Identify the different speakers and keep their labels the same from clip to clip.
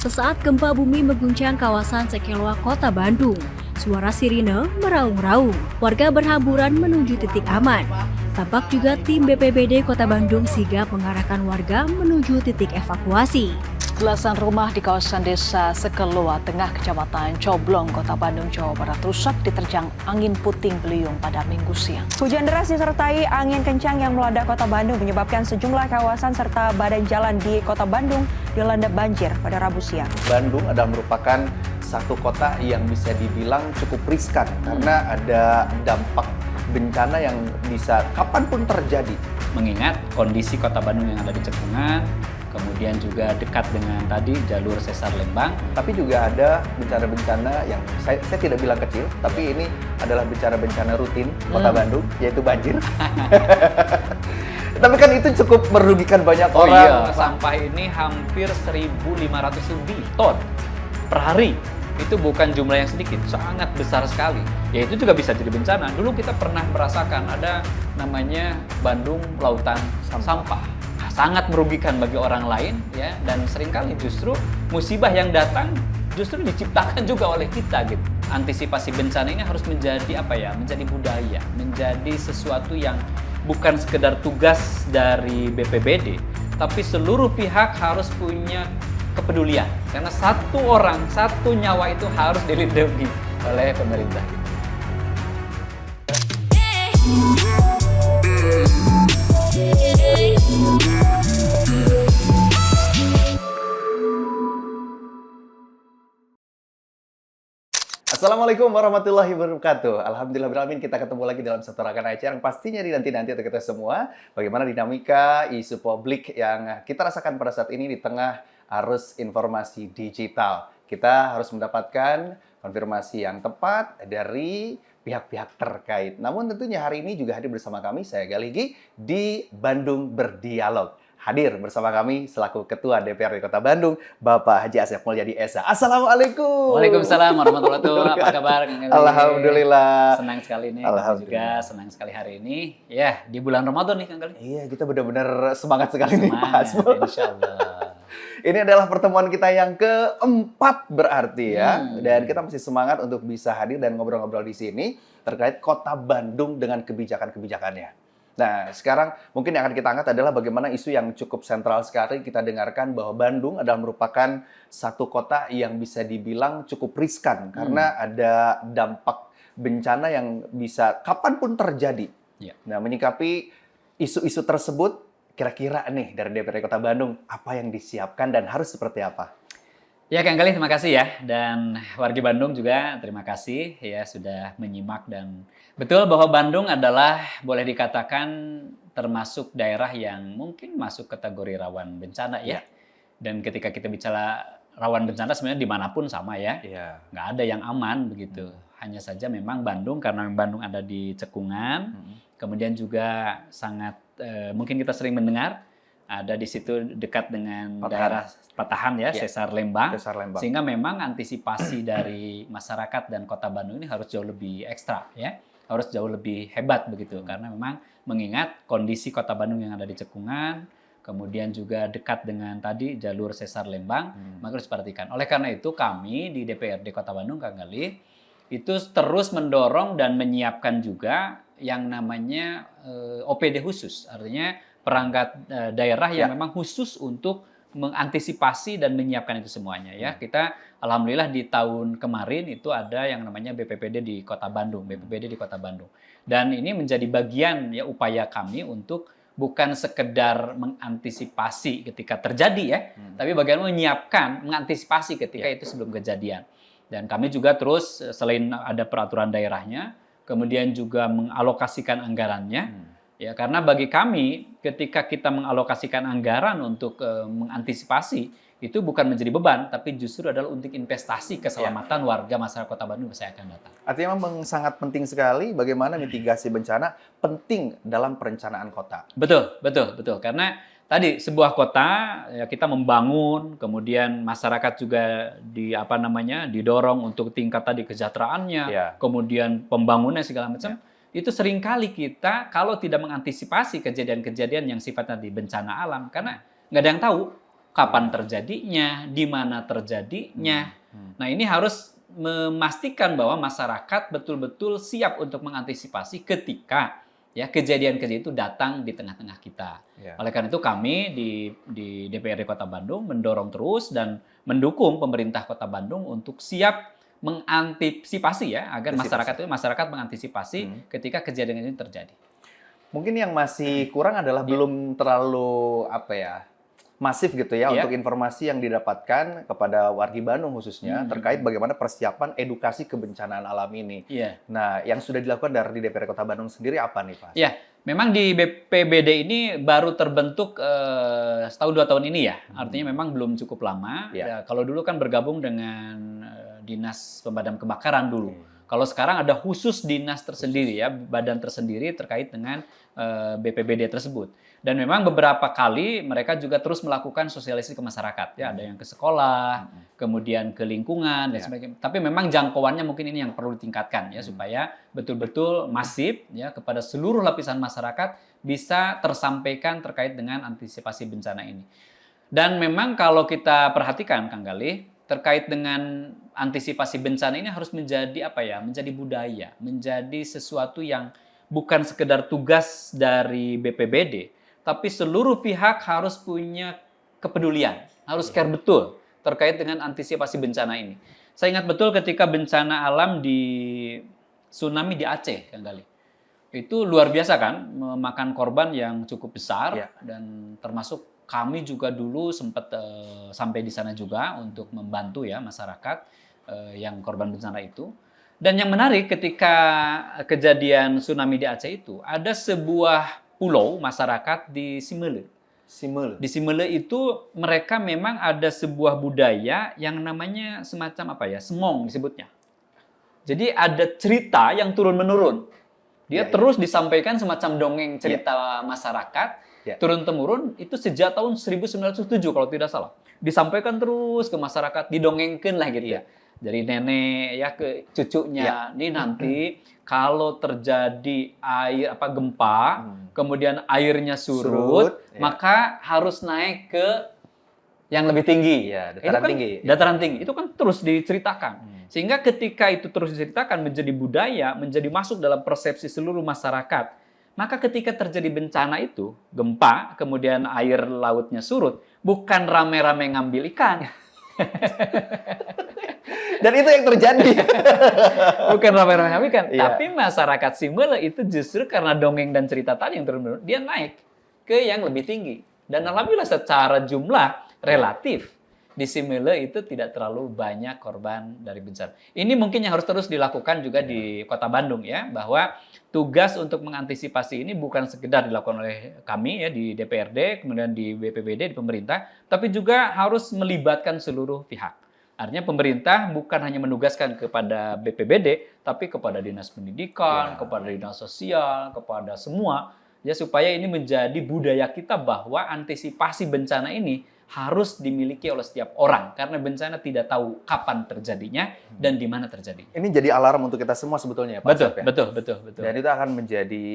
Speaker 1: Sesaat gempa bumi mengguncang kawasan Sekelwa, Kota Bandung. Suara sirine meraung-raung. Warga berhamburan menuju titik aman. Tampak juga tim BPBD Kota Bandung sigap mengarahkan warga menuju titik evakuasi.
Speaker 2: Belasan rumah di kawasan desa Sekelua Tengah, Kecamatan Coblong, Kota Bandung, Jawa Barat rusak diterjang angin puting beliung pada Minggu siang.
Speaker 3: Hujan deras disertai angin kencang yang melanda Kota Bandung menyebabkan sejumlah kawasan serta badan jalan di Kota Bandung dilanda banjir pada Rabu siang.
Speaker 4: Bandung adalah merupakan satu kota yang bisa dibilang cukup riskan karena ada dampak bencana yang bisa kapanpun terjadi.
Speaker 5: Mengingat kondisi Kota Bandung yang ada di cekungan, kemudian juga dekat dengan tadi jalur sesar Lembang.
Speaker 4: Tapi juga ada bencana-bencana yang saya tidak bilang kecil, tapi ini adalah bencana-bencana rutin Kota Bandung, yaitu banjir. Tapi kan itu cukup merugikan banyak orang.
Speaker 5: Iya, sampah ini hampir 1.500 lebih ton per hari. Itu bukan jumlah yang sedikit, sangat besar sekali. Ya itu juga bisa jadi bencana. Dulu kita pernah merasakan ada namanya Bandung Lautan Sampah. Sangat merugikan bagi orang lain, ya, dan seringkali justru musibah yang datang justru diciptakan juga oleh kita gitu. Antisipasi bencana ini harus menjadi menjadi budaya, menjadi sesuatu yang bukan sekedar tugas dari BPBD, tapi seluruh pihak harus punya kepedulian, karena satu orang, satu nyawa itu harus dilindungi oleh pemerintah.
Speaker 4: Assalamualaikum warahmatullahi wabarakatuh. Alhamdulillahirrahmanirrahim, kita ketemu lagi dalam satu rangkaian acara yang pastinya dinanti-nanti untuk kita semua. Bagaimana dinamika isu publik yang kita rasakan pada saat ini di tengah arus informasi digital. Kita harus mendapatkan konfirmasi yang tepat dari pihak-pihak terkait. Namun tentunya hari ini juga hadir bersama kami, saya Galigi, di Bandung Berdialog. Hadir bersama kami selaku Ketua DPRD Kota Bandung, Bapak Haji Asep Mulyadi Esa. Assalamualaikum.
Speaker 5: Waalaikumsalam warahmatullahi wabarakatuh. Apa kabar?
Speaker 4: Alhamdulillah.
Speaker 5: Senang sekali nih.
Speaker 4: Alhamdulillah.
Speaker 5: Juga senang sekali hari ini. Ya, di bulan Ramadan nih Kang Gali.
Speaker 4: Iya, kita benar-benar semangat sekali nih Pak Hasbul.
Speaker 5: Insyaallah.
Speaker 4: Ini adalah pertemuan kita yang keempat berarti ya. Dan kita masih semangat untuk bisa hadir dan ngobrol-ngobrol di sini terkait Kota Bandung dengan kebijakan-kebijakannya. Nah, sekarang mungkin yang akan kita angkat adalah bagaimana isu yang cukup sentral sekali kita dengarkan bahwa Bandung adalah merupakan satu kota yang bisa dibilang cukup riskan karena ada dampak bencana yang bisa kapanpun terjadi.
Speaker 5: Ya.
Speaker 4: Nah, menyikapi isu-isu tersebut, kira-kira nih dari DPRD Kota Bandung, apa yang disiapkan dan harus seperti apa?
Speaker 5: Ya Kang Gali, terima kasih ya. Dan warga Bandung juga terima kasih ya sudah menyimak, dan betul bahwa Bandung adalah boleh dikatakan termasuk daerah yang mungkin masuk kategori rawan bencana ya. Dan ketika kita bicara rawan bencana sebenarnya dimanapun sama ya. Nggak ada yang aman begitu. Hanya saja memang Bandung, karena Bandung ada di cekungan, kemudian juga sangat mungkin kita sering mendengar ada di situ dekat dengan daerah patahan ya, sesar Lembang. Sehingga memang antisipasi dari masyarakat dan Kota Bandung ini harus jauh lebih ekstra ya. Harus jauh lebih hebat begitu, karena memang mengingat kondisi Kota Bandung yang ada di cekungan, kemudian juga dekat dengan tadi jalur sesar Lembang, maka harus diperhatikan. Oleh karena itu kami di DPRD Kota Bandung, Kang Gali, itu terus mendorong dan menyiapkan juga yang namanya OPD khusus, artinya perangkat daerah yang memang khusus untuk mengantisipasi dan menyiapkan itu semuanya ya. Kita alhamdulillah di tahun kemarin itu ada yang namanya BPPD di Kota Bandung, BPPD di Kota Bandung. Dan ini menjadi bagian ya upaya kami untuk bukan sekedar mengantisipasi ketika terjadi ya, tapi bagaimana menyiapkan, mengantisipasi ketika itu sebelum kejadian. Dan kami juga terus selain ada peraturan daerahnya, kemudian juga mengalokasikan anggarannya. Ya, karena bagi kami ketika kita mengalokasikan anggaran untuk mengantisipasi, itu bukan menjadi beban, tapi justru adalah untuk investasi keselamatan warga masyarakat Kota Bandung saya akan datang.
Speaker 4: Artinya memang sangat penting sekali bagaimana mitigasi bencana penting dalam perencanaan kota.
Speaker 5: Betul. Karena tadi sebuah kota ya kita membangun, kemudian masyarakat juga didorong untuk tingkat tadi kesejahteraannya, kemudian pembangunan segala macam. Itu seringkali kita kalau tidak mengantisipasi kejadian-kejadian yang sifatnya di bencana alam, karena nggak ada yang tahu kapan terjadinya, di mana terjadinya. Nah, ini harus memastikan bahwa masyarakat betul-betul siap untuk mengantisipasi ketika ya kejadian-kejadian itu datang di tengah-tengah kita.
Speaker 4: Ya.
Speaker 5: Oleh karena itu kami di DPRD Kota Bandung mendorong terus dan mendukung pemerintah Kota Bandung untuk siap mengantisipasi ya agar masyarakat mengantisipasi ketika kejadian ini terjadi.
Speaker 4: Mungkin yang masih kurang adalah belum terlalu masif gitu ya untuk informasi yang didapatkan kepada wargi Bandung khususnya terkait bagaimana persiapan edukasi kebencanaan alam ini.
Speaker 5: Iya.
Speaker 4: Nah, yang sudah dilakukan dari DPRD Kota Bandung sendiri apa nih, Pak?
Speaker 5: Ya, memang di BPBD ini baru terbentuk setahun 2 tahun ini ya. Artinya memang belum cukup lama. Ya, kalau dulu kan bergabung dengan Dinas Pemadam Kebakaran dulu. Kalau sekarang ada khusus dinas tersendiri ya, badan tersendiri terkait dengan BPBD tersebut. Dan memang beberapa kali mereka juga terus melakukan sosialisasi ke masyarakat. Ya, ada yang ke sekolah, kemudian ke lingkungan dan sebagainya. Tapi memang jangkauannya mungkin ini yang perlu ditingkatkan ya supaya betul-betul masif ya kepada seluruh lapisan masyarakat bisa tersampaikan terkait dengan antisipasi bencana ini. Dan memang kalau kita perhatikan Kang Galih, terkait dengan antisipasi bencana ini harus menjadi menjadi budaya, menjadi sesuatu yang bukan sekedar tugas dari BPBD, tapi seluruh pihak harus punya kepedulian, harus care betul terkait dengan antisipasi bencana ini. Saya ingat betul ketika bencana alam di tsunami di Aceh, Kang Galih. Itu luar biasa kan, memakan korban yang cukup besar dan termasuk kami juga dulu sempat sampai di sana juga untuk membantu ya masyarakat yang korban bencana itu. Dan yang menarik ketika kejadian tsunami di Aceh itu ada sebuah pulau masyarakat di Simele. Di Simele itu mereka memang ada sebuah budaya yang namanya semacam semong disebutnya. Jadi ada cerita yang turun-menurun. Dia terus disampaikan semacam dongeng cerita masyarakat turun-temurun itu sejak tahun 1907 kalau tidak salah. Disampaikan terus ke masyarakat, didongengkan lah gitu ya. Dari nenek ya ke cucunya. Ini nanti kalau terjadi gempa, kemudian airnya surut, maka harus naik ke yang lebih tinggi. Dataran tinggi. Itu kan terus diceritakan. Sehingga ketika itu terus diceritakan menjadi budaya, menjadi masuk dalam persepsi seluruh masyarakat. Maka ketika terjadi bencana itu, gempa, kemudian air lautnya surut, bukan rame-rame ngambil ikan.
Speaker 4: Dan itu yang terjadi.
Speaker 5: Bukan rame-rame ngambil ikan. Tapi masyarakat Simele itu justru karena dongeng dan cerita tadi yang turun-menurun, dia naik ke yang lebih tinggi. Dan alhamdulillah secara jumlah relatif di Simele itu tidak terlalu banyak korban dari bencana. Ini mungkin yang harus terus dilakukan juga di Kota Bandung ya, bahwa tugas untuk mengantisipasi ini bukan sekedar dilakukan oleh kami ya di DPRD, kemudian di BPBD, di pemerintah, tapi juga harus melibatkan seluruh pihak. Artinya pemerintah bukan hanya menugaskan kepada BPBD, tapi kepada Dinas Pendidikan, kepada Dinas Sosial, kepada semua, ya supaya ini menjadi budaya kita bahwa antisipasi bencana ini harus dimiliki oleh setiap orang karena bencana tidak tahu kapan terjadinya dan di mana terjadinya.
Speaker 4: Ini jadi alarm untuk kita semua sebetulnya, Pak.
Speaker 5: Betul.
Speaker 4: Dan itu akan menjadi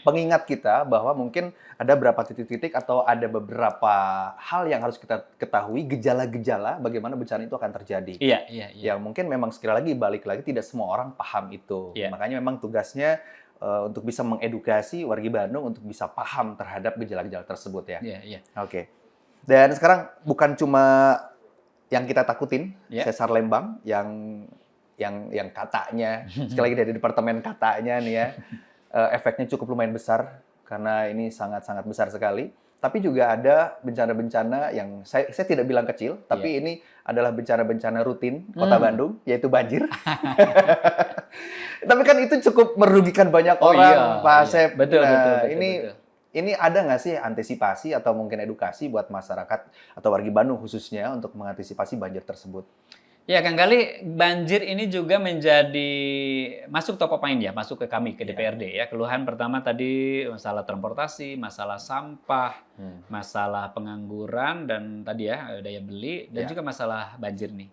Speaker 4: pengingat kita bahwa mungkin ada beberapa titik-titik atau ada beberapa hal yang harus kita ketahui, gejala-gejala bagaimana bencana itu akan terjadi.
Speaker 5: Iya.
Speaker 4: Yang mungkin memang sekali lagi balik lagi tidak semua orang paham itu. Makanya memang tugasnya untuk bisa mengedukasi wargi Bandung untuk bisa paham terhadap gejala-gejala tersebut ya.
Speaker 5: Iya.
Speaker 4: Oke. Dan sekarang bukan cuma yang kita takutin, sesar Lembang yang katanya sekali lagi dari departemen katanya nih ya, efeknya cukup lumayan besar karena ini sangat-sangat besar sekali. Tapi juga ada bencana-bencana yang saya tidak bilang kecil, tapi ini adalah bencana-bencana rutin Kota Bandung, yaitu banjir. Tapi kan itu cukup merugikan banyak orang, Pak Asep.
Speaker 5: Betul.
Speaker 4: Ini ada nggak sih antisipasi atau mungkin edukasi buat masyarakat atau wargi Bandung khususnya untuk mengantisipasi banjir tersebut?
Speaker 5: Ya, Kang Galih, banjir ini juga menjadi masuk top of mind ya, masuk ke kami, ke DPRD ya. Keluhan pertama tadi masalah transportasi, masalah sampah, masalah pengangguran, dan tadi ya daya beli, dan juga masalah banjir nih.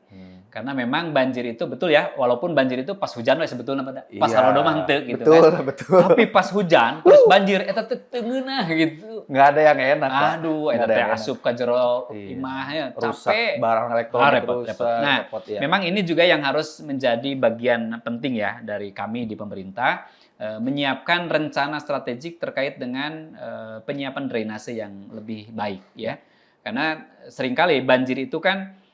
Speaker 5: Karena memang banjir itu betul ya, walaupun banjir itu pas hujan we sebetulnya pas
Speaker 4: Iya,
Speaker 5: halodo mah henteu gitu
Speaker 4: betul,
Speaker 5: kan.
Speaker 4: betul.
Speaker 5: Tapi pas hujan terus banjir eta teh teu ngeunah gitu.
Speaker 4: Nggak ada yang enak, Pak.
Speaker 5: Aduh,
Speaker 4: Nggak
Speaker 5: eta
Speaker 4: ada
Speaker 5: teh
Speaker 4: yang enak.
Speaker 5: asup ka jero
Speaker 4: Iya.
Speaker 5: imahnya
Speaker 4: Rusak
Speaker 5: capek.
Speaker 4: barang elektronik,
Speaker 5: repot.
Speaker 4: rusak,
Speaker 5: Nah,
Speaker 4: repot, ya.
Speaker 5: memang ini juga yang harus menjadi bagian penting ya dari kami di pemerintah, menyiapkan rencana strategik terkait dengan penyiapan drainase yang lebih baik ya. Karena seringkali banjir itu kan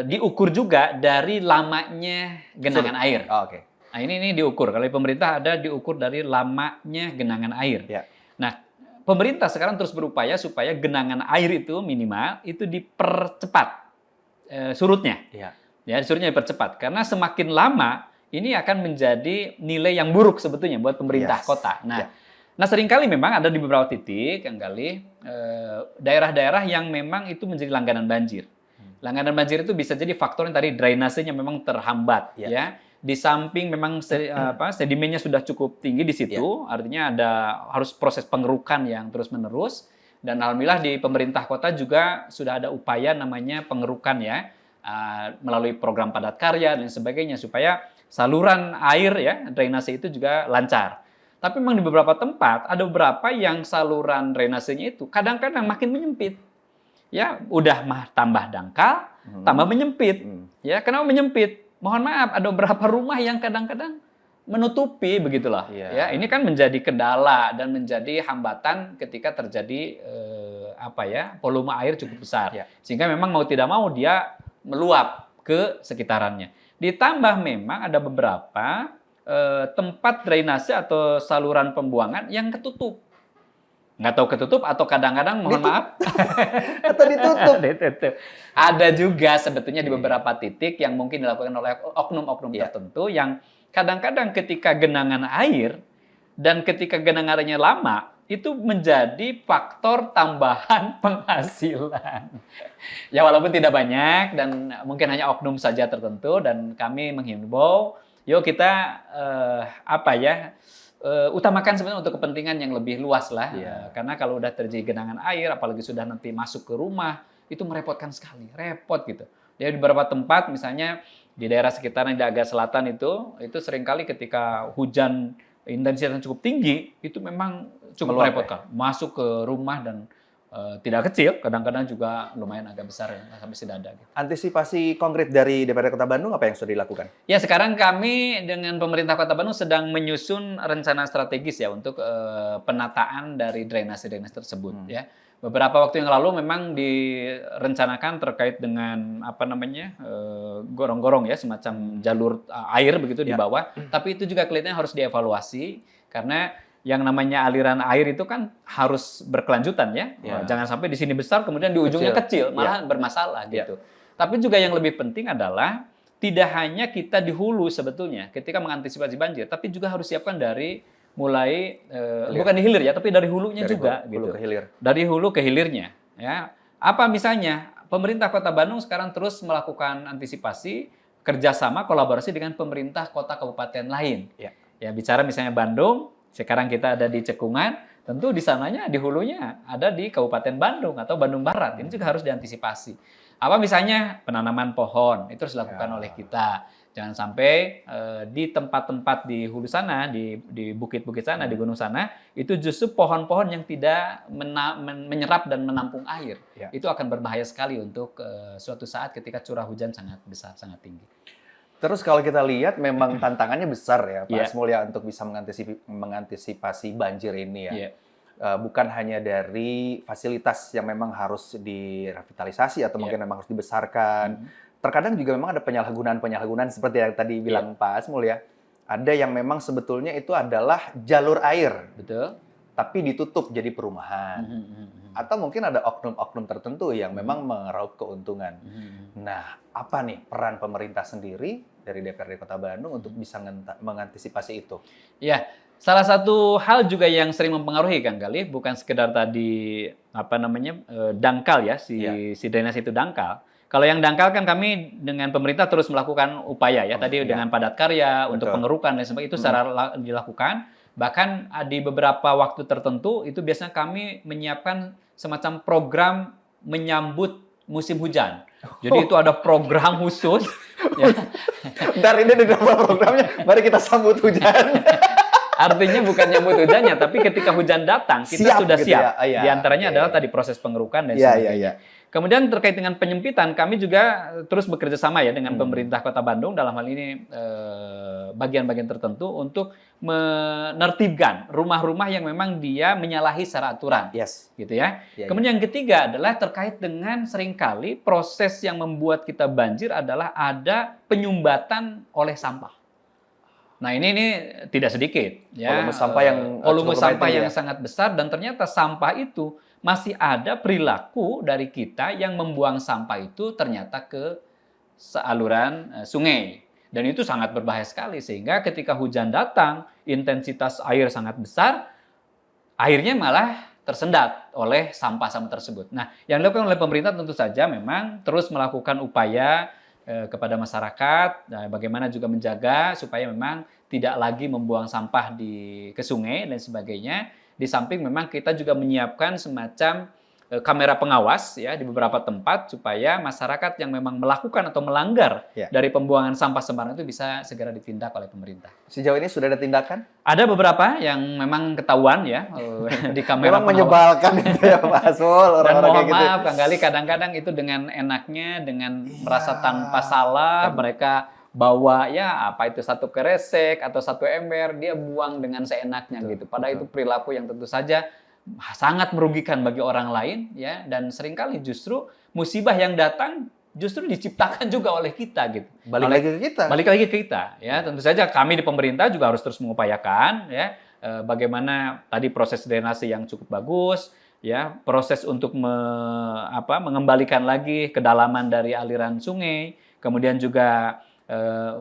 Speaker 5: diukur juga dari lamanya genangan air.
Speaker 4: Oh, oke.
Speaker 5: Nah ini diukur. Kalau di pemerintah ada diukur dari lamanya genangan air.
Speaker 4: Ya.
Speaker 5: Nah pemerintah sekarang terus berupaya supaya genangan air itu minimal itu dipercepat surutnya.
Speaker 4: Iya.
Speaker 5: Ya surutnya dipercepat. Karena semakin lama ini akan menjadi nilai yang buruk sebetulnya buat pemerintah
Speaker 4: Yes.
Speaker 5: kota.
Speaker 4: Ya.
Speaker 5: Nah seringkali memang ada di beberapa titik, Kang Galih, daerah-daerah yang memang itu menjadi langganan banjir. Langganan banjir itu bisa jadi faktornya tadi drainasenya memang terhambat,
Speaker 4: Ya.
Speaker 5: ya. Di samping memang sedimennya sudah cukup tinggi di situ, artinya harus proses pengerukan yang terus-menerus. Dan alhamdulillah di pemerintah kota juga sudah ada upaya namanya pengerukan ya, melalui program padat karya dan sebagainya supaya saluran air ya drainase itu juga lancar. Tapi memang di beberapa tempat ada beberapa yang saluran drainasenya itu kadang-kadang makin menyempit. Ya, udah tambah dangkal, tambah menyempit. Ya, kenapa menyempit? Mohon maaf, ada beberapa rumah yang kadang-kadang menutupi begitulah.
Speaker 4: Iya.
Speaker 5: Ya, ini kan menjadi kendala dan menjadi hambatan ketika terjadi volume air cukup besar.
Speaker 4: Iya.
Speaker 5: Sehingga memang mau tidak mau dia meluap ke sekitarannya. Ditambah memang ada beberapa tempat drainase atau saluran pembuangan yang ketutup. Nggak tahu ketutup atau kadang-kadang mohon maaf
Speaker 4: Atau ditutup.
Speaker 5: ditutup. Ada juga sebetulnya di beberapa titik yang mungkin dilakukan oleh oknum-oknum tertentu yang kadang-kadang ketika genangan air dan ketika genangan airnya lama itu menjadi faktor tambahan penghasilan. Ya walaupun tidak banyak dan mungkin hanya oknum saja tertentu dan kami menghimbau yuk kita utamakan sebenarnya untuk kepentingan yang lebih luas lah. Karena kalau udah terjadi genangan air, apalagi sudah nanti masuk ke rumah, itu merepotkan sekali, repot gitu. Ya di beberapa tempat, misalnya di daerah sekitaran di agak selatan itu seringkali ketika hujan intensitasnya cukup tinggi, itu memang cukup merepotkan. Masuk ke rumah dan tidak kecil, kadang-kadang juga lumayan agak besar ya, sampai sedada. Gitu.
Speaker 4: Antisipasi konkret dari DPRD Kota Bandung apa yang sudah dilakukan?
Speaker 5: Ya sekarang kami dengan pemerintah Kota Bandung sedang menyusun rencana strategis ya untuk penataan dari drainase-drainase tersebut. Ya beberapa waktu yang lalu memang direncanakan terkait dengan gorong-gorong ya semacam jalur air begitu di bawah. Tapi itu juga kelihatannya harus dievaluasi karena yang namanya aliran air itu kan harus berkelanjutan ya. Jangan sampai di sini besar kemudian di ujungnya kecil malah bermasalah gitu. Tapi juga yang lebih penting adalah tidak hanya kita di hulu sebetulnya ketika mengantisipasi banjir, tapi juga harus siapkan dari mulai bukan di hilir ya, tapi dari hulunya dari juga
Speaker 4: hulu ke hilir.
Speaker 5: Dari hulu ke hilirnya ya. Apa misalnya pemerintah Kota Bandung sekarang terus melakukan antisipasi kerjasama kolaborasi dengan pemerintah kota kabupaten lain. Ya bicara misalnya Bandung, sekarang kita ada di Cekungan, tentu di sananya, di hulunya ada di Kabupaten Bandung atau Bandung Barat. Ini juga harus diantisipasi. Apa misalnya penanaman pohon, itu harus dilakukan oleh kita. Jangan sampai di tempat-tempat di hulu sana, di bukit-bukit sana, di gunung sana, itu justru pohon-pohon yang tidak menyerap dan menampung air. Itu akan berbahaya sekali untuk suatu saat ketika curah hujan sangat besar, sangat tinggi.
Speaker 4: Terus kalau kita lihat memang tantangannya besar ya Pak Asmul ya untuk bisa mengantisipasi banjir ini ya. Bukan hanya dari fasilitas yang memang harus direvitalisasi atau mungkin memang harus dibesarkan. Terkadang juga memang ada penyalahgunaan seperti yang tadi bilang Pak Asmul ya. Ada yang memang sebetulnya itu adalah jalur air.
Speaker 5: Betul.
Speaker 4: Tapi ditutup jadi perumahan. Atau mungkin ada oknum-oknum tertentu yang memang meraup keuntungan. Nah, apa nih peran pemerintah sendiri dari DPRD Kota Bandung untuk bisa mengantisipasi itu? Ya,
Speaker 5: salah satu hal juga yang sering mempengaruhi Kang Galih, bukan sekedar tadi dangkal ya, si drainase itu dangkal. Kalau yang dangkal kan kami dengan pemerintah terus melakukan upaya ya, tadi dengan padat karya, untuk pengerukan dan sebagainya itu secara dilakukan. Bahkan di beberapa waktu tertentu itu biasanya kami menyiapkan semacam program menyambut musim hujan. Jadi itu ada program khusus Ya.
Speaker 4: Ntar ini di dalam programnya, mari kita sambut hujan.
Speaker 5: Artinya bukan nyambut hujannya, tapi ketika hujan datang kita
Speaker 4: Siap
Speaker 5: sudah
Speaker 4: gitu
Speaker 5: siap.
Speaker 4: ya? Iya,
Speaker 5: Di antaranya
Speaker 4: iya,
Speaker 5: adalah
Speaker 4: iya.
Speaker 5: tadi proses pengerukan dan
Speaker 4: Iya,
Speaker 5: sebagainya.
Speaker 4: iya, iya.
Speaker 5: Kemudian terkait dengan penyempitan, kami juga terus bekerja sama ya dengan pemerintah Kota Bandung dalam hal ini bagian-bagian tertentu untuk menertibkan rumah-rumah yang memang dia menyalahi secara aturan.
Speaker 4: Yes.
Speaker 5: Gitu ya.
Speaker 4: Iya,
Speaker 5: Kemudian yang ketiga adalah terkait dengan seringkali proses yang membuat kita banjir adalah ada penyumbatan oleh sampah. Nah ini tidak sedikit ya.
Speaker 4: Volume sampah yang
Speaker 5: volume
Speaker 4: cukup
Speaker 5: sampah
Speaker 4: tinggi
Speaker 5: yang
Speaker 4: ya?
Speaker 5: sangat besar dan ternyata sampah itu masih ada perilaku dari kita yang membuang sampah itu ternyata ke saluran sungai. Dan itu sangat berbahaya sekali sehingga ketika hujan datang, intensitas air sangat besar, airnya malah tersendat oleh sampah-sampah tersebut. Nah, yang dilakukan oleh pemerintah tentu saja memang terus melakukan upaya kepada masyarakat, bagaimana juga menjaga supaya memang tidak lagi membuang sampah ke sungai dan sebagainya. Di samping memang kita juga menyiapkan semacam kamera pengawas ya di beberapa tempat supaya masyarakat yang memang melakukan atau melanggar dari pembuangan sampah sembarangan itu bisa segera ditindak oleh pemerintah.
Speaker 4: Sejauh ini sudah ada tindakan?
Speaker 5: Ada beberapa yang memang ketahuan ya di kamera
Speaker 4: Memang
Speaker 5: pengawas.
Speaker 4: menyebalkan itu ya Pak Asmul,
Speaker 5: Dan
Speaker 4: orang-orang
Speaker 5: mohon
Speaker 4: kayak gitu.
Speaker 5: maaf, Kang Gali, kadang-kadang itu dengan enaknya, dengan merasa tanpa salah, mereka bawa ya apa itu satu kresek atau satu ember, dia buang dengan seenaknya gitu. Padahal itu perilaku yang tentu saja sangat merugikan bagi orang lain ya, dan seringkali justru musibah yang datang justru diciptakan juga oleh kita gitu.
Speaker 4: Balik lagi ke kita.
Speaker 5: Balik lagi ke kita ya. Tentu saja kami di pemerintah juga harus terus mengupayakan ya bagaimana tadi proses drainase yang cukup bagus ya, proses untuk mengembalikan lagi kedalaman dari aliran sungai, kemudian juga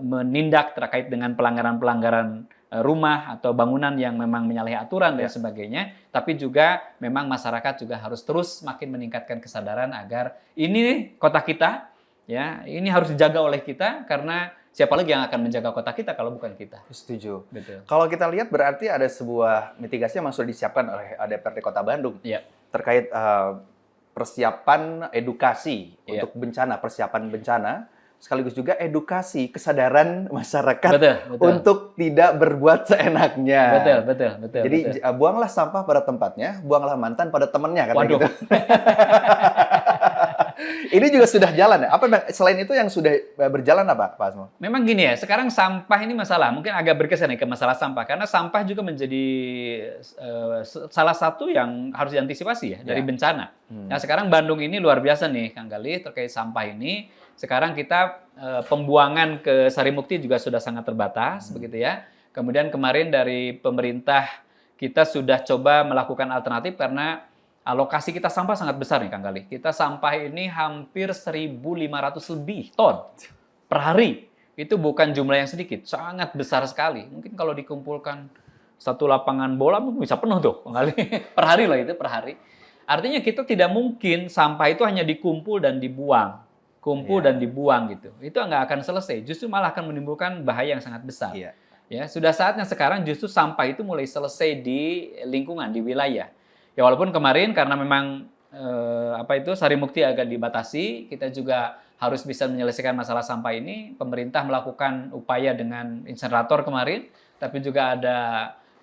Speaker 5: menindak terkait dengan pelanggaran-pelanggaran rumah atau bangunan yang memang menyalahi aturan dan sebagainya, tapi juga memang masyarakat juga harus terus makin meningkatkan kesadaran agar ini kota kita ya, ini harus dijaga oleh kita karena siapa lagi yang akan menjaga kota kita kalau bukan kita.
Speaker 4: Setuju.
Speaker 5: Betul.
Speaker 4: Kalau kita lihat berarti ada sebuah mitigasi yang sudah disiapkan oleh DPRD Kota Bandung
Speaker 5: Iya.
Speaker 4: terkait persiapan edukasi untuk bencana, persiapan bencana, sekaligus juga edukasi kesadaran masyarakat
Speaker 5: Betul.
Speaker 4: untuk tidak berbuat seenaknya.
Speaker 5: Betul.
Speaker 4: Jadi buanglah sampah pada tempatnya, buanglah mantan pada temannya kata
Speaker 5: Waduh.
Speaker 4: gitu. Ini juga sudah jalan ya? Apa selain itu yang sudah berjalan apa Pak Asmul?
Speaker 5: Memang gini ya, sekarang sampah ini masalah, mungkin agak berkesan ya ke masalah sampah, karena sampah juga menjadi salah satu yang harus diantisipasi ya dari bencana. Nah sekarang Bandung ini luar biasa nih Kang Gali terkait sampah ini. Sekarang kita pembuangan ke Sarimukti juga sudah sangat terbatas begitu ya. Kemudian kemarin dari pemerintah kita sudah coba melakukan alternatif karena alokasi kita sampah sangat besar nih Kang Gali. Kita sampah ini hampir 1.500 lebih ton per hari. Itu bukan jumlah yang sedikit, sangat besar sekali. Mungkin kalau dikumpulkan satu lapangan bola mungkin bisa penuh tuh Kang Gali. Per hari loh itu, per hari. Artinya kita tidak mungkin sampah itu hanya dikumpul dan dibuang. Dan dibuang gitu. Itu nggak akan selesai. Justru malah akan menimbulkan bahaya yang sangat besar. Ya, sudah saatnya sekarang justru sampah itu mulai selesai di lingkungan, di wilayah. Ya walaupun kemarin karena memang Sarimukti agak dibatasi, kita juga harus bisa menyelesaikan masalah sampah ini. Pemerintah melakukan upaya dengan insenerator kemarin, tapi juga ada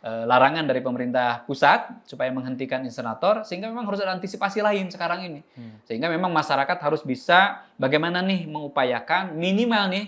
Speaker 5: larangan dari pemerintah pusat supaya menghentikan insenerator, sehingga memang harus ada antisipasi lain sekarang ini. Sehingga memang masyarakat harus bisa bagaimana nih mengupayakan minimal nih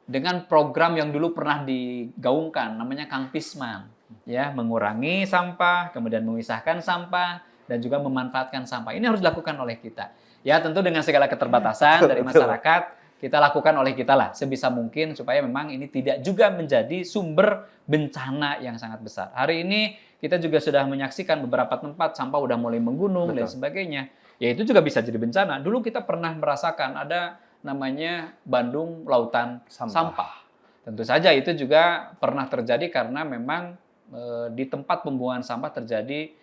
Speaker 5: dengan program yang dulu pernah digaungkan namanya Kang Pisman, ya, mengurangi sampah, kemudian memisahkan sampah dan juga memanfaatkan sampah. Ini harus dilakukan oleh kita. Ya, tentu dengan segala keterbatasan dari masyarakat, kita lakukan oleh kita lah sebisa mungkin supaya memang ini tidak juga menjadi sumber bencana yang sangat besar. Hari ini kita juga sudah menyaksikan beberapa tempat sampah udah mulai menggunung dan sebagainya. Ya itu juga bisa jadi bencana. Dulu kita pernah merasakan ada namanya Bandung Lautan Sampah. Tentu saja itu juga pernah terjadi karena memang di tempat pembuangan sampah terjadi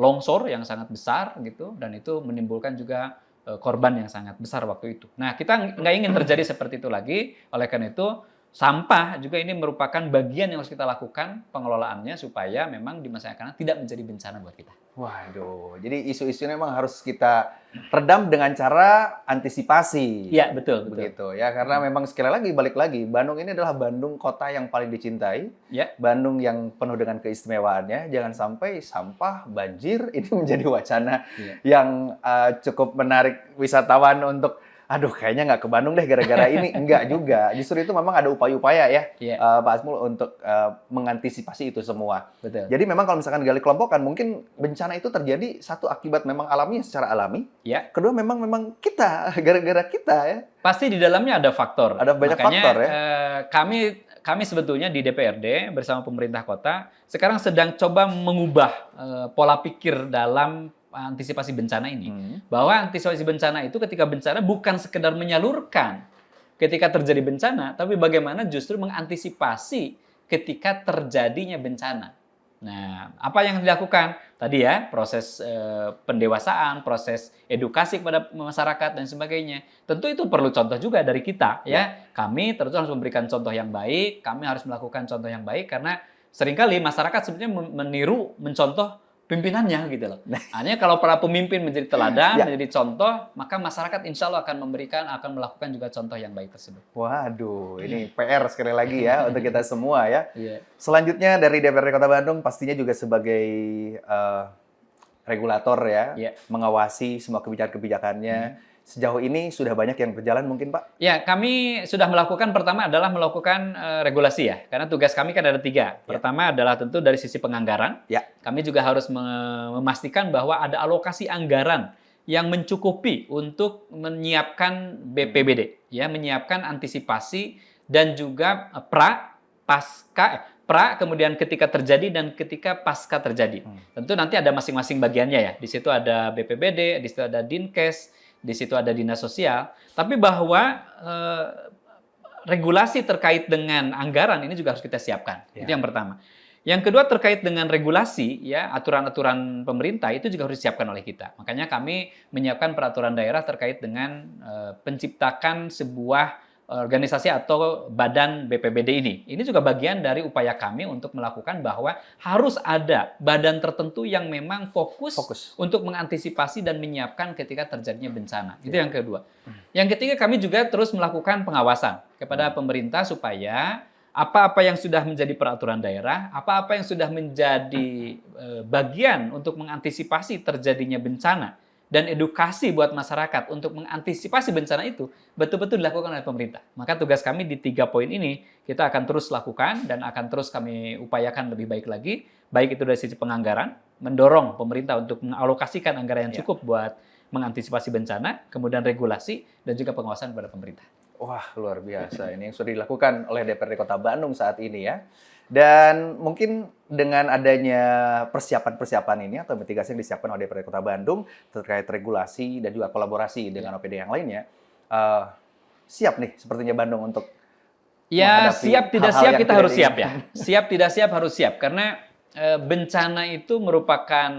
Speaker 5: longsor yang sangat besar gitu, dan itu menimbulkan juga korban yang sangat besar waktu itu. Nah, kita nggak ingin terjadi seperti itu lagi. Oleh karena itu, sampah juga ini merupakan bagian yang harus kita lakukan pengelolaannya supaya memang di masa yang akan datang tidak menjadi bencana buat kita.
Speaker 4: Waduh, jadi isu-isu ini memang harus kita redam dengan cara antisipasi.
Speaker 5: Iya, betul, betul.
Speaker 4: Begitu ya, karena memang sekali lagi balik lagi, Bandung ini adalah Bandung kota yang paling dicintai.
Speaker 5: Ya.
Speaker 4: Bandung yang penuh dengan keistimewaannya. Jangan sampai sampah, banjir ini menjadi wacana yang cukup menarik wisatawan untuk aduh kayaknya nggak ke Bandung deh gara-gara ini. Enggak juga. Justru itu memang ada upaya-upaya ya, Pak Asmul, untuk mengantisipasi itu semua.
Speaker 5: Betul.
Speaker 4: Jadi memang kalau misalkan gali kelompokkan, mungkin bencana itu terjadi satu akibat memang alami secara alami.
Speaker 5: Ya.
Speaker 4: Kedua memang kita, gara-gara kita ya.
Speaker 5: Pasti di dalamnya ada faktor.
Speaker 4: Ada banyak
Speaker 5: Makanya,
Speaker 4: faktor ya.
Speaker 5: Kami sebetulnya di DPRD bersama pemerintah kota sekarang sedang coba mengubah pola pikir dalam antisipasi bencana ini. Bahwa antisipasi bencana itu ketika bencana bukan sekedar menyalurkan ketika terjadi bencana, tapi bagaimana justru mengantisipasi ketika terjadinya bencana. Nah, apa yang dilakukan? Tadi ya, proses pendewasaan, proses edukasi kepada masyarakat dan sebagainya. Tentu itu perlu contoh juga dari kita ya. Kami tentu harus memberikan contoh yang baik, kami harus melakukan contoh yang baik karena seringkali masyarakat sebenarnya meniru, mencontoh pimpinannya gitu loh. Hanya kalau para pemimpin menjadi teladan, menjadi contoh, maka masyarakat insya Allah akan melakukan juga contoh yang baik tersebut.
Speaker 4: Waduh, ini PR sekali lagi ya untuk kita semua ya.
Speaker 5: Iya.
Speaker 4: Selanjutnya dari DPRD Kota Bandung pastinya juga sebagai regulator ya, mengawasi semua kebijakan-kebijakannya. Sejauh ini sudah banyak yang berjalan mungkin Pak?
Speaker 5: Ya, kami sudah melakukan, pertama adalah melakukan regulasi ya. Karena tugas kami kan ada 3. Pertama adalah tentu dari sisi penganggaran. Kami juga harus memastikan bahwa ada alokasi anggaran yang mencukupi untuk menyiapkan BPBD. Ya, menyiapkan antisipasi dan juga pra, kemudian ketika terjadi dan ketika pasca terjadi. Tentu nanti ada masing-masing bagiannya ya. Di situ ada BPBD, di situ ada Dinkes, di situ ada dinas sosial, tapi bahwa regulasi terkait dengan anggaran ini juga harus kita siapkan. Itu yang pertama. Yang kedua terkait dengan regulasi, ya aturan-aturan pemerintah itu juga harus disiapkan oleh kita. Makanya kami menyiapkan peraturan daerah terkait dengan penciptakan sebuah organisasi atau badan BPBD ini. Ini juga bagian dari upaya kami untuk melakukan bahwa harus ada badan tertentu yang memang fokus. Untuk mengantisipasi dan menyiapkan ketika terjadinya bencana. Itu yang kedua. Yang ketiga kami juga terus melakukan pengawasan kepada pemerintah supaya apa-apa yang sudah menjadi peraturan daerah, apa-apa yang sudah menjadi bagian untuk mengantisipasi terjadinya bencana, dan edukasi buat masyarakat untuk mengantisipasi bencana itu betul-betul dilakukan oleh pemerintah. Maka tugas kami di 3 poin ini kita akan terus lakukan dan akan terus kami upayakan lebih baik lagi, baik itu dari sisi penganggaran, mendorong pemerintah untuk mengalokasikan anggaran yang cukup buat mengantisipasi bencana, kemudian regulasi dan juga pengawasan kepada pemerintah.
Speaker 4: Wah, luar biasa. Ini yang sudah dilakukan oleh DPRD Kota Bandung saat ini ya. Dan mungkin dengan adanya persiapan-persiapan ini atau mitigasi yang disiapkan oleh DPRD Kota Bandung terkait regulasi dan juga kolaborasi dengan OPD yang lainnya, siap nih sepertinya Bandung untuk
Speaker 5: siap tidak siap kita harus siap ya. Siap tidak siap harus siap karena bencana itu merupakan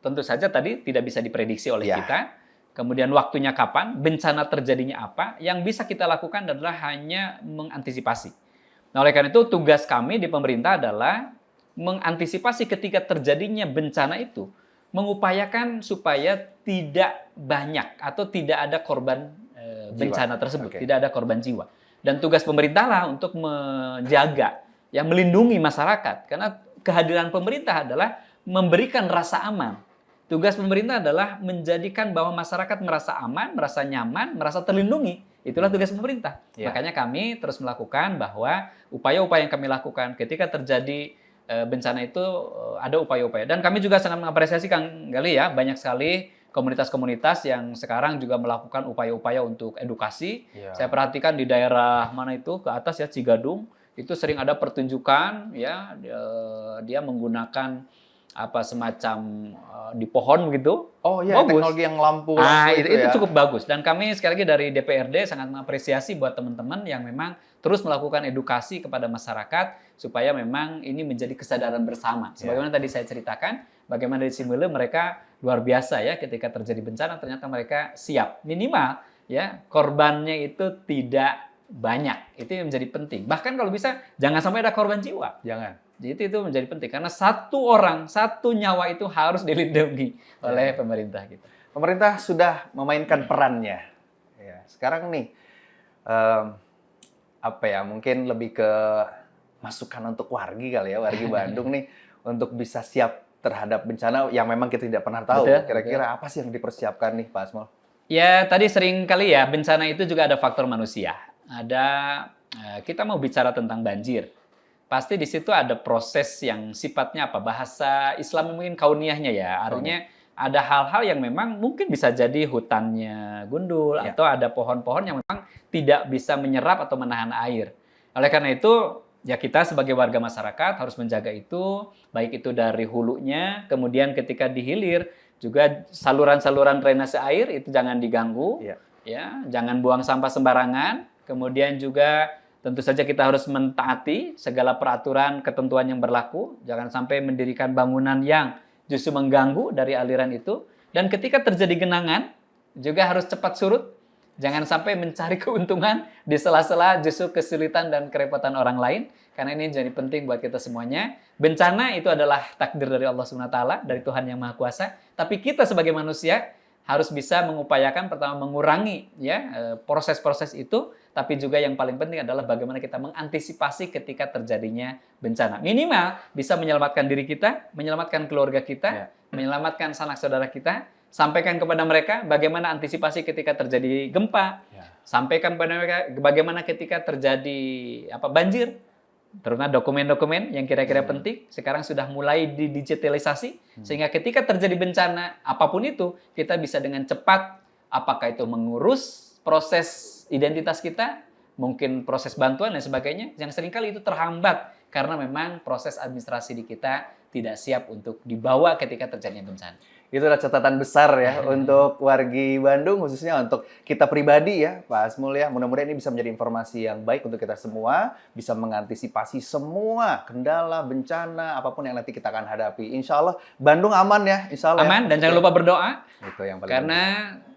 Speaker 5: tentu saja tadi tidak bisa diprediksi oleh kita. Kemudian waktunya kapan, bencana terjadinya apa, yang bisa kita lakukan adalah hanya mengantisipasi. Nah, oleh karena itu tugas kami di pemerintah adalah mengantisipasi ketika terjadinya bencana itu, mengupayakan supaya tidak banyak atau tidak ada korban bencana tersebut, tidak ada korban jiwa. Dan tugas pemerintah lah untuk menjaga, melindungi masyarakat. Karena kehadiran pemerintah adalah memberikan rasa aman. Tugas pemerintah adalah menjadikan bahwa masyarakat merasa aman, merasa nyaman, merasa terlindungi. Itulah tugas pemerintah. Makanya kami terus melakukan bahwa upaya-upaya yang kami lakukan ketika terjadi bencana itu ada upaya-upaya. Dan kami juga sangat mengapresiasi Kang Gali ya, banyak sekali komunitas-komunitas yang sekarang juga melakukan upaya-upaya untuk edukasi. Saya perhatikan di daerah mana itu ke atas ya Cigadung itu sering ada pertunjukan ya dia menggunakan semacam di pohon begitu.
Speaker 4: Oh iya, teknologi yang lampu
Speaker 5: itu cukup bagus. Dan kami sekali lagi dari DPRD sangat mengapresiasi buat teman-teman yang memang terus melakukan edukasi kepada masyarakat supaya memang ini menjadi kesadaran bersama. Sebagaimana tadi saya ceritakan, bagaimana di Simele mereka luar biasa ya ketika terjadi bencana ternyata mereka siap. Minimal ya korbannya itu tidak banyak. Itu yang menjadi penting. Bahkan kalau bisa jangan sampai ada korban jiwa.
Speaker 4: Jangan.
Speaker 5: Jadi itu menjadi penting karena satu orang, satu nyawa itu harus dilindungi oleh pemerintah kita.
Speaker 4: Pemerintah sudah memainkan perannya. Ya, sekarang nih, apa ya? Mungkin lebih ke masukan untuk wargi kali ya, wargi Bandung nih, untuk bisa siap terhadap bencana yang memang kita tidak pernah tahu.
Speaker 5: Betul,
Speaker 4: Kira-kira apa sih yang dipersiapkan nih, Pak Asmol?
Speaker 5: Ya, tadi sering kali ya, bencana itu juga ada faktor manusia. Ada, kita mau bicara tentang banjir. Pasti di situ ada proses yang sifatnya apa? Bahasa Islam mungkin kauniyahnya ya. Artinya ada hal-hal yang memang mungkin bisa jadi hutannya gundul
Speaker 4: Ya.
Speaker 5: atau ada pohon-pohon yang memang tidak bisa menyerap atau menahan air. Oleh karena itu, ya kita sebagai warga masyarakat harus menjaga itu, baik itu dari hulunya, kemudian ketika dihilir juga saluran-saluran drainase air itu jangan diganggu,
Speaker 4: Ya.
Speaker 5: ya, jangan buang sampah sembarangan. Kemudian juga tentu saja kita harus mentaati segala peraturan ketentuan yang berlaku, jangan sampai mendirikan bangunan yang justru mengganggu dari aliran itu. Dan ketika terjadi genangan juga harus cepat surut. Jangan sampai mencari keuntungan di sela-sela justru kesulitan dan kerepotan orang lain. Karena ini jadi penting buat kita semuanya. Bencana itu adalah takdir dari Allah SWT, dari Tuhan Yang Maha Kuasa. Tapi kita sebagai manusia harus bisa mengupayakan pertama mengurangi ya proses-proses itu. Tapi juga yang paling penting adalah bagaimana kita mengantisipasi ketika terjadinya bencana. Minimal bisa menyelamatkan diri kita, menyelamatkan keluarga kita, menyelamatkan sanak saudara kita. Sampaikan kepada mereka bagaimana antisipasi ketika terjadi gempa. Sampaikan kepada mereka bagaimana ketika terjadi banjir. Terutama dokumen-dokumen yang kira-kira penting. Sekarang sudah mulai didigitalisasi. Sehingga ketika terjadi bencana, apapun itu, kita bisa dengan cepat, apakah itu mengurus proses identitas kita, mungkin proses bantuan dan sebagainya. Yang seringkali itu terhambat. Karena memang proses administrasi di kita tidak siap untuk dibawa ketika terjadinya bencana.
Speaker 4: Itu adalah catatan besar ya untuk wargi Bandung, khususnya untuk kita pribadi ya, Pak Asmul ya. Mudah-mudahan ini bisa menjadi informasi yang baik untuk kita semua, bisa mengantisipasi semua kendala, bencana, apapun yang nanti kita akan hadapi. Insya Allah Bandung aman ya, insya Allah.
Speaker 5: Aman, dan jangan lupa berdoa.
Speaker 4: Itu yang paling
Speaker 5: Karena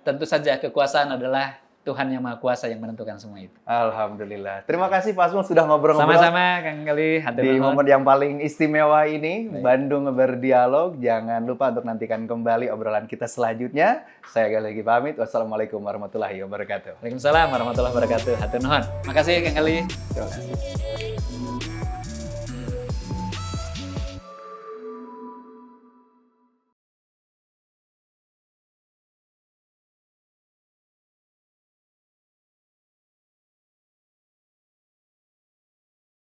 Speaker 5: tentu saja kekuasaan adalah Tuhan Yang Maha Kuasa yang menentukan semua itu.
Speaker 4: Alhamdulillah. Terima kasih Pak Asmul sudah ngobrol-ngobrol.
Speaker 5: Sama-sama Kang Gali.
Speaker 4: Di momen yang paling istimewa ini, Bandung Berdialog. Jangan lupa untuk nantikan kembali obrolan kita selanjutnya. Saya Gali lagi pamit. Wassalamualaikum warahmatullahi wabarakatuh.
Speaker 5: Waalaikumsalam warahmatullahi wabarakatuh. Hatur nuhun. Makasih Kang Gali.
Speaker 4: Terima kasih.